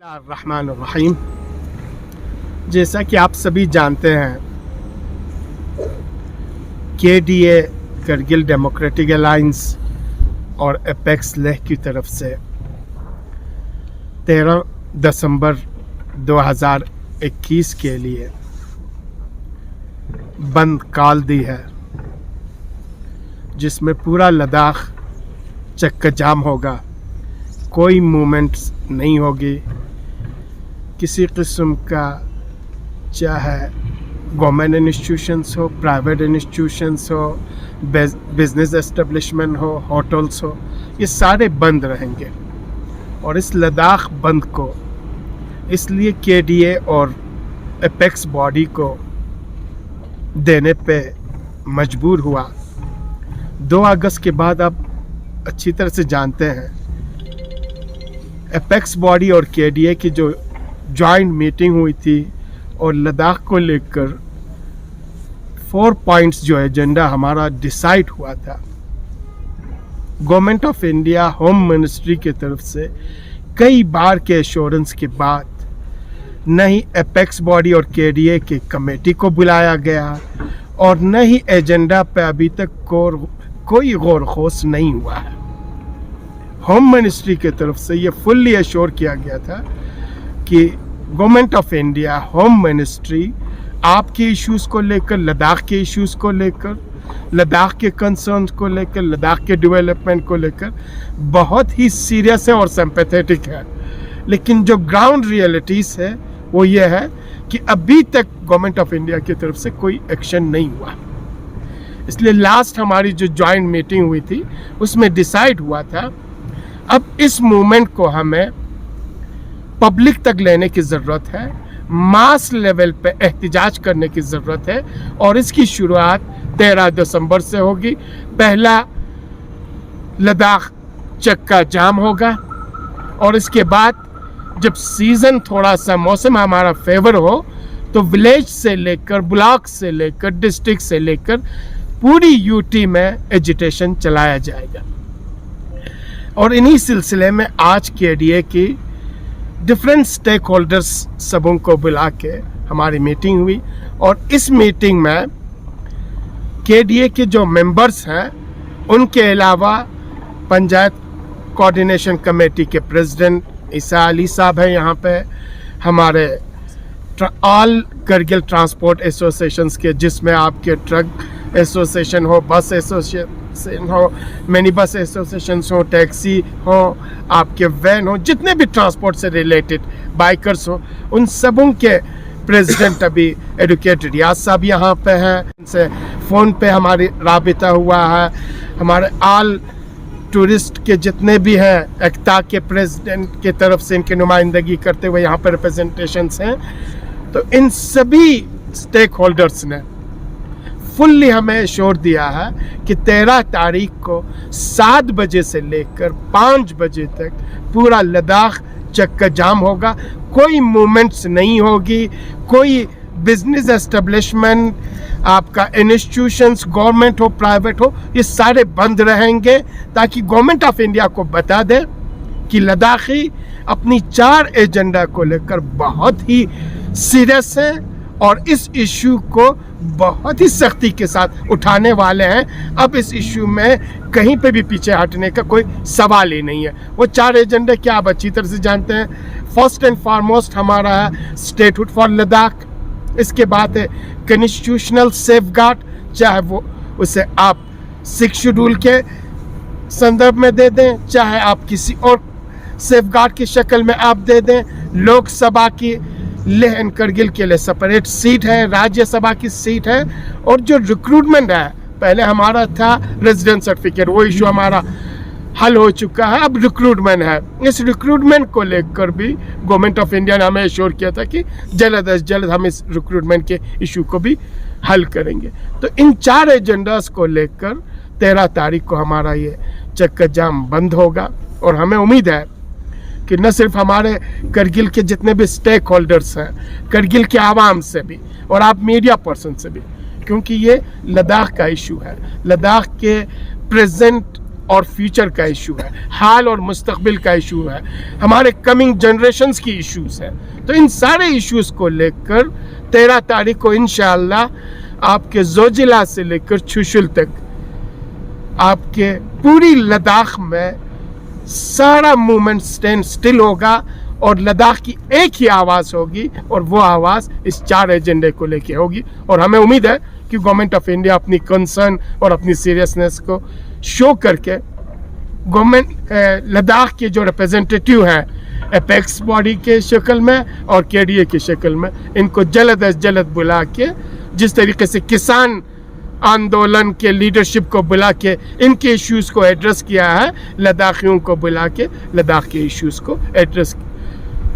रहमानुर्रहीम। जैसा कि आप सभी जानते हैं, KDA करगिल डेमोक्रेटिक अलायंस और एपेक्स लेह की तरफ से 13 दिसंबर 2021 के लिए बंद कॉल दी है, जिसमें पूरा लद्दाख चक्का जाम होगा। कोई मूवमेंट्स नहीं होगी किसी किस्म का, चाहे गवर्नमेंट इंस्टीट्यूशंस हो, प्राइवेट इंस्टीट्यूशंस हो, बिजनेस एस्टेब्लिशमेंट हो, होटल्स हो, ये सारे बंद रहेंगे। और इस लद्दाख बंद को इसलिए KDA और एपेक्स बॉडी को देने पे मजबूर हुआ। 2 अगस्त के बाद आप अच्छी तरह से जानते हैं, एपेक्स बॉडी और KDA की जो जॉइंट मीटिंग हुई थी और लद्दाख को लेकर 4 पॉइंट्स जो एजेंडा हमारा डिसाइड हुआ था, government of India home ministry की तरफ से कई बार के एश्योरेंस के बाद न ही एपेक्स बॉडी और KDA की कमेटी को बुलाया गया और न ही एजेंडा पे अभी तक कोई गौर खोस नहीं हुआ है। होम मिनिस्ट्री की तरफ से ये फुल्ली एश्योर किया गया था कि government of India home ministry आपके इश्यूज़ को लेकर, लद्दाख के इश्यूज़ को लेकर, लद्दाख के कंसर्न्स को लेकर, लद्दाख के डेवलपमेंट को लेकर बहुत ही सीरियस है और सिंपैथेटिक है। लेकिन जो ग्राउंड रियलिटीज़ है वो ये है कि अभी तक गवर्नमेंट ऑफ इंडिया की तरफ से कोई एक्शन नहीं हुआ। इसलिए लास्ट हमारी जो जॉइंट मीटिंग हुई थी उसमें डिसाइड हुआ था, अब इस मूवमेंट को हमें पब्लिक तक लेने की ज़रूरत है, मास लेवल पे एहतिजाज करने की ज़रूरत है और इसकी शुरुआत 13 दिसंबर से होगी। पहला लद्दाख चक्का जाम होगा और इसके बाद जब सीज़न थोड़ा सा मौसम हमारा फेवर हो तो विलेज से लेकर, ब्लॉक से लेकर, डिस्ट्रिक्ट से लेकर पूरी UT में एजिटेशन चलाया जाएगा। और इन्हीं सिलसिले में आज KDA की डिफरेंट स्टेक होल्डर्स सबों को बुला के हमारी मीटिंग हुई और इस मीटिंग में KDA के जो मेंबर्स हैं उनके अलावा पंचायत कोऑर्डिनेशन कमेटी के प्रेसिडेंट ईसा अली साहब हैं यहाँ पे, हमारे ऑल करगिल ट्रांसपोर्ट एसोसिएशंस के, जिसमें आपके ट्रक एसोसिएशन हो, बस एसोसिएशन हो, मिनी बस एसोसिएशन हो, टैक्सी हो, आपके वैन हो, जितने भी ट्रांसपोर्ट से रिलेटेड बाइकर्स हो, उन सबों के प्रेसिडेंट अभी एडवोकेट रियाज साहब यहाँ पे हैं। इनसे फ़ोन पे हमारी राबिता हुआ है। हमारे ऑल टूरिस्ट के जितने भी हैं, एकता के प्रेसिडेंट की तरफ से इनकी नुमाइंदगी करते हुए यहाँ पर रिप्रेजेंटेशंस हैं। तो इन सभी स्टेक होल्डर्स ने फुल्ली हमें श्योर दिया है कि 13 तारीख को 7 बजे से लेकर 5 बजे तक पूरा लद्दाख चक्का जाम होगा। कोई मूवमेंट्स नहीं होगी, कोई बिजनेस एस्टेब्लिशमेंट, आपका इंस्टीट्यूशंस, गवर्नमेंट हो, प्राइवेट हो, ये सारे बंद रहेंगे ताकि गवर्नमेंट ऑफ इंडिया को बता दे कि लद्दाखी अपनी 4 एजेंडा को लेकर बहुत ही सीरियस है और इस इशू को बहुत ही सख्ती के साथ उठाने वाले हैं। अब इस इशू में कहीं पे भी पीछे हटने का कोई सवाल ही नहीं है। वो 4 एजेंडे क्या आप अच्छी तरह से जानते हैं। फर्स्ट एंड फॉरमोस्ट हमारा है स्टेटहुड फॉर लद्दाख, इसके बाद है कॉन्स्टिट्यूशनल सेफगार्ड, चाहे वो उसे आप 6 शेड्यूल के संदर्भ में दे दें, चाहे आप किसी और सेफगार्ड की शक्ल में आप दे दें। लोकसभा की लेह एंड करगिल के लिए सेपरेट सीट है, राज्यसभा की सीट है। और जो रिक्रूटमेंट है, पहले हमारा था रेजिडेंस सर्टिफिकेट, वो इशू हमारा हल हो चुका है, अब रिक्रूटमेंट है। इस रिक्रूटमेंट को लेकर भी गवर्नमेंट ऑफ इंडिया ने हमें एश्योर किया था कि जल्द अज जल्द हम इस रिक्रूटमेंट के इशू को भी हल करेंगे। तो इन 4 एजेंडास को लेकर 13 तारीख को हमारा ये चक्का जाम बंद होगा और हमें उम्मीद है कि न सिर्फ हमारे करगिल के जितने भी स्टेक होल्डर्स हैं, करगिल के आवाम से भी और आप मीडिया पर्सन से भी, क्योंकि ये लद्दाख का इशू है, लद्दाख के प्रेजेंट और फ्यूचर का इशू है, हाल और मुस्तकबिल का इशू है, हमारे कमिंग जनरेशन्स की इश्यूज है। तो इन सारे इश्यूज को लेकर 13 तारीख को इंशाअल्लाह आपके जोजिला से लेकर चुशुल तक आपके पूरी लद्दाख में सारा मूवमेंट स्टैंड स्टिल होगा और लद्दाख की एक ही आवाज़ होगी और वो आवाज़ इस 4 एजेंडे को लेके होगी। और हमें उम्मीद है कि गवर्नमेंट ऑफ इंडिया अपनी कंसर्न और अपनी सीरियसनेस को शो करके गवर्नमेंट लद्दाख के जो रिप्रेजेंटेटिव हैं एपेक्स बॉडी के शक्ल में और केडीए की शक्ल में, इनको जल्द अज जल्द बुला के जिस तरीके से किसान आंदोलन के लीडरशिप को बुला के इनके इश्यूज़ को एड्रेस किया है, लद्दाखियों को बुला के लद्दाख के इश्यूज़ को एड्रेस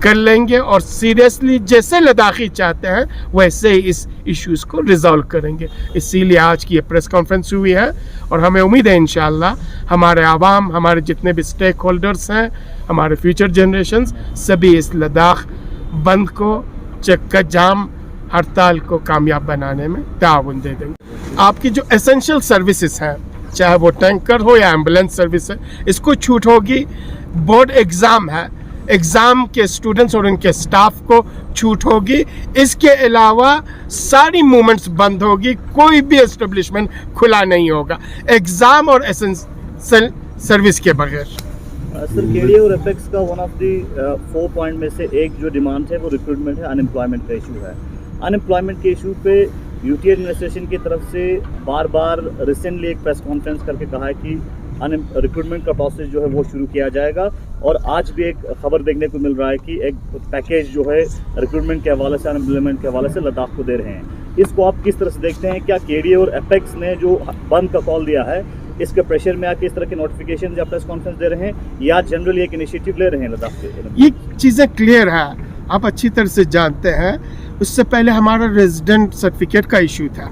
कर लेंगे और सीरियसली जैसे लद्दाखी चाहते हैं वैसे ही इस इश्यूज़ को रिजॉल्व करेंगे। इसीलिए आज की ये प्रेस कॉन्फ्रेंस हुई है और हमें उम्मीद है इंशाअल्लाह हमारे आवाम, हमारे जितने भी स्टेक होल्डर्स हैं, हमारे फ्यूचर जनरेशन्स सभी इस लद्दाख बंद को, चक्का जाम हड़ताल को कामयाब बनाने में ताउन दे देंगे। आपकी जो एसेंशियल सर्विसेज हैं, चाहे वो टैंकर हो या एम्बुलेंस सर्विस है, इसको छूट होगी। बोर्ड एग्ज़ाम है, एग्ज़ाम के स्टूडेंट्स और उनके स्टाफ को छूट होगी। इसके अलावा सारी मूवमेंट्स बंद होगी, कोई भी एस्टेब्लिशमेंट खुला नहीं होगा एग्ज़ाम और एसेंशियल सर्विस के बगैर। सर, केडीए और एपेक्स का वन ऑफ दी 4 पॉइंट में से एक जो डिमांड है वो रिक्रूटमेंट है, अनएम्प्लॉयमेंट का इशू है। अनएम्प्लॉयमेंट के इशू पे यूटी एडमिनिस्ट्रेशन की तरफ से बार बार रिसेंटली एक प्रेस कॉन्फ्रेंस करके कहा है कि रिक्रूटमेंट का प्रोसेस जो है वो शुरू किया जाएगा। और आज भी एक खबर देखने को मिल रहा है कि एक पैकेज जो है रिक्रूटमेंट के हवाले से, अनएम्प्लॉयमेंट के हवाले से लद्दाख को दे रहे हैं। इसको आप किस तरह से देखते हैं? क्या केडीए और एपेक्स ने जो बंद का कॉल दिया है इसके प्रेशर में आके इस तरह के नोटिफिकेशन या प्रेस कॉन्फ्रेंस दे रहे हैं या जनरली एक इनिशिएटिव ले रहे हैं लद्दाख के? ये चीज़ें क्लियर है, आप अच्छी तरह से जानते हैं। उससे पहले हमारा रेजिडेंट सर्टिफिकेट का इशू था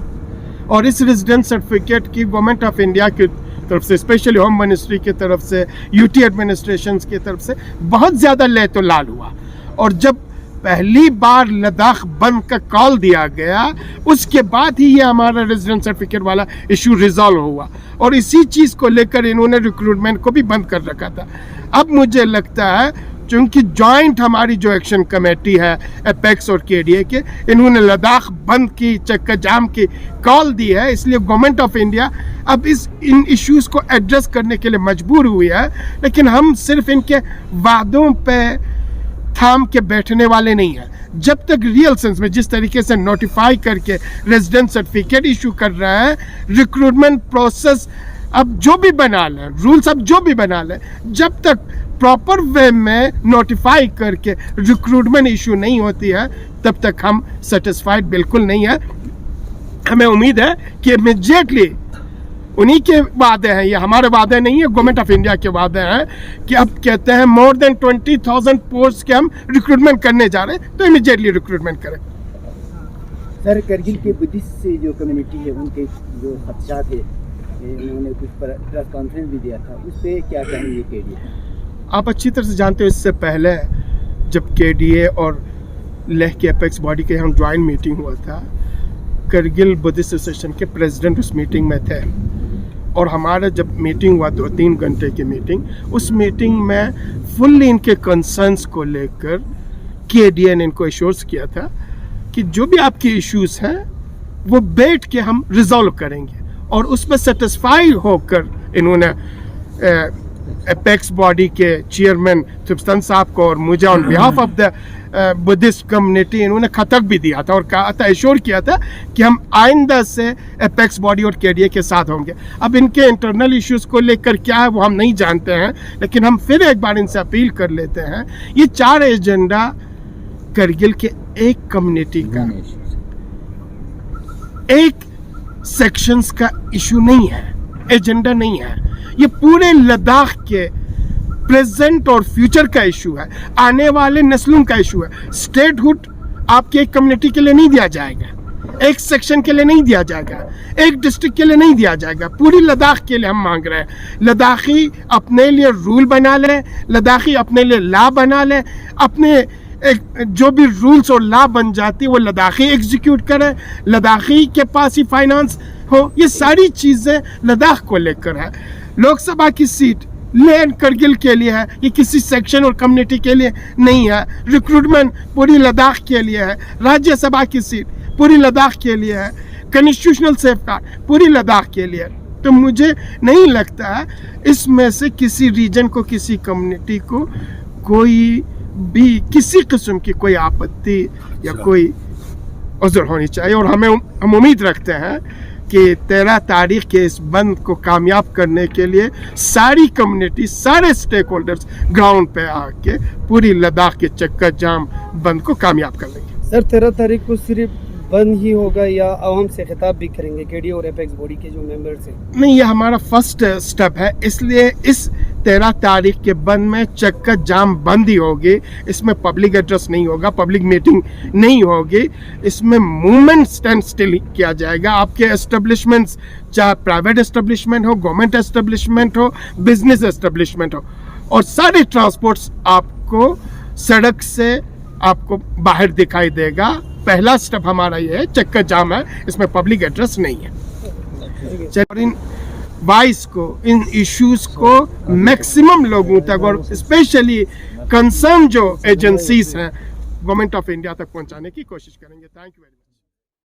और इस रेजिडेंट सर्टिफिकेट की गवर्नमेंट ऑफ इंडिया की तरफ से, स्पेशली होम मिनिस्ट्री की तरफ से, यूटी एडमिनिस्ट्रेशन की तरफ से बहुत ज़्यादा ले तो लाल हुआ। और जब पहली बार लद्दाख बंद का कॉल दिया गया उसके बाद ही ये हमारा रेजिडेंट सर्टिफिकेट वाला इशू रिजॉल्व हुआ और इसी चीज़ को लेकर इन्होंने रिक्रूटमेंट को भी बंद कर रखा था। अब मुझे लगता है क्योंकि जॉइंट हमारी जो एक्शन कमेटी है एपेक्स और केडीए के, इन्होंने लद्दाख बंद की, चक्का जाम की कॉल दी है, इसलिए गवर्नमेंट ऑफ इंडिया अब इन इश्यूज़ को एड्रेस करने के लिए मजबूर हुई है। लेकिन हम सिर्फ इनके वादों पे थाम के बैठने वाले नहीं हैं। जब तक रियल सेंस में जिस तरीके से नोटिफाई करके रेजिडेंट सर्टिफिकेट इशू कर रहा है, रिक्रूटमेंट प्रोसेस अब जो भी बना लें, रूल्स अब जो भी बना लें, जब तक प्रॉपर वे में नोटिफाई करके रिक्रूटमेंट इशू नहीं होती है तब तक हम सेटिस्फाइड बिल्कुल नहीं है। हमें उम्मीद है कि इमीडिएटली उन्हीं के वादे हैं, ये हमारे वादे नहीं है, गवर्नमेंट ऑफ इंडिया के वादे हैं कि अब कहते हैं मोर देन 20,000 पोस्ट के हम रिक्रूटमेंट करने जा रहे हैं, तो इमीडिएटली रिक्रूटमेंट करें। सर, करगिल के बुद्धिस्ट से जो कम्युनिटी है उनके जो खदशात है, उन्होंने कुछ प्रेस कॉन्फ्रेंस भी दिया था, उस पर क्या कहेंगे केडीए? आप अच्छी तरह से जानते हो, इससे पहले जब केडीए और लेह के एपेक्स बॉडी के हम ज्वाइंट मीटिंग हुआ था, करगिल बुद्धिस्ट एसोसिएशन के प्रेसिडेंट उस मीटिंग में थे और हमारा जब मीटिंग हुआ 2-3 घंटे की मीटिंग, उस मीटिंग में फुल्ली इनके कंसर्न्स को लेकर केडीए ने इनको एश्योर्स किया था कि जो भी आपके इश्यूज हैं वो बैठ के हम रिजॉल्व करेंगे और उसमें सेटिस्फाई होकर इन्होंने एपेक्स बॉडी के चेयरमैन थुप्सन साहब को और मुझे on behalf of the Buddhist community इन्होंने खतक भी दिया था और कहा था, एश्योर किया था कि हम आइंदा से एपेक्स बॉडी और केडीए के साथ होंगे। अब इनके इंटरनल इश्यूज़ को लेकर क्या है वो हम नहीं जानते हैं, लेकिन हम फिर एक बार इनसे अपील कर लेते हैं, ये 4 एजेंडा करगिल के एक कम्युनिटी का, एक सेक्शंस का इशू नहीं है, एजेंडा नहीं है, ये पूरे लद्दाख के प्रेजेंट और फ्यूचर का इशू है, आने वाले नस्लों का इशू है। स्टेटहुड आपके एक कम्युनिटी के लिए नहीं दिया जाएगा, एक सेक्शन के लिए नहीं दिया जाएगा, एक डिस्ट्रिक्ट के लिए नहीं दिया जाएगा, पूरी लद्दाख के लिए हम मांग रहे हैं। लद्दाखी अपने लिए रूल बना लें, लद्दाखी अपने लिए लॉ बना लें, अपने जो भी रूल्स और लॉ बन जाती है वो लद्दाखी एग्जीक्यूट करें, लद्दाखी के पास ही फाइनेंस हो, ये सारी चीज़ें लद्दाख को लेकर है। लोकसभा की सीट लेह करगिल के लिए है, ये किसी सेक्शन और कम्युनिटी के लिए नहीं है। रिक्रूटमेंट पूरी लद्दाख के लिए है। राज्यसभा की सीट पूरी लद्दाख के लिए है। कॉन्स्टिट्यूशनल सेफगार्ड पूरी लद्दाख के लिए है। तो मुझे नहीं लगता है इसमें से किसी रीजन को, किसी कम्युनिटी को कोई भी किसी किस्म की कोई आपत्ति या कोई उज़्र होनी चाहिए। और हम उम्मीद रखते हैं कि 13 तारीख के इस बंद को कामयाब करने के लिए सारी कम्युनिटी, सारे स्टेक होल्डर्स ग्राउंड पे आके पूरी लद्दाख के चक्का जाम बंद को कामयाब कर लेंगे। सर 13 तारीख को सिर्फ बंद ही होगा या आवाम से खिताब भी करेंगे केडीए और एपेक्स बॉडी के जो मेंबर्स हैं? नहीं, ये हमारा फर्स्ट स्टेप है, इसलिए इस 13 तारीख के बंद में चक्का जाम बंद ही होगी। इसमें पब्लिक एड्रेस नहीं होगा, पब्लिक मीटिंग नहीं होगी। इसमें मूवमेंट स्टैंड स्टिल किया जाएगा। आपके एस्टेब्लिशमेंट्स, चाहे प्राइवेट एस्टेब्लिशमेंट हो, गवर्नमेंट एस्टेब्लिशमेंट हो, बिजनेस एस्टेब्लिशमेंट हो, और सारे ट्रांसपोर्ट्स आपको सड़क से आपको बाहर दिखाई देगा। पहला स्टेप हमारा ये है, चक्का जाम है, इसमें पब्लिक एड्रेस नहीं है। और इन वॉइस को, इन इश्यूज को मैक्सिमम लोगों तक और स्पेशली कंसर्न जो एजेंसीज हैं गवर्नमेंट ऑफ इंडिया तक पहुंचाने की कोशिश करेंगे। Thank you very much.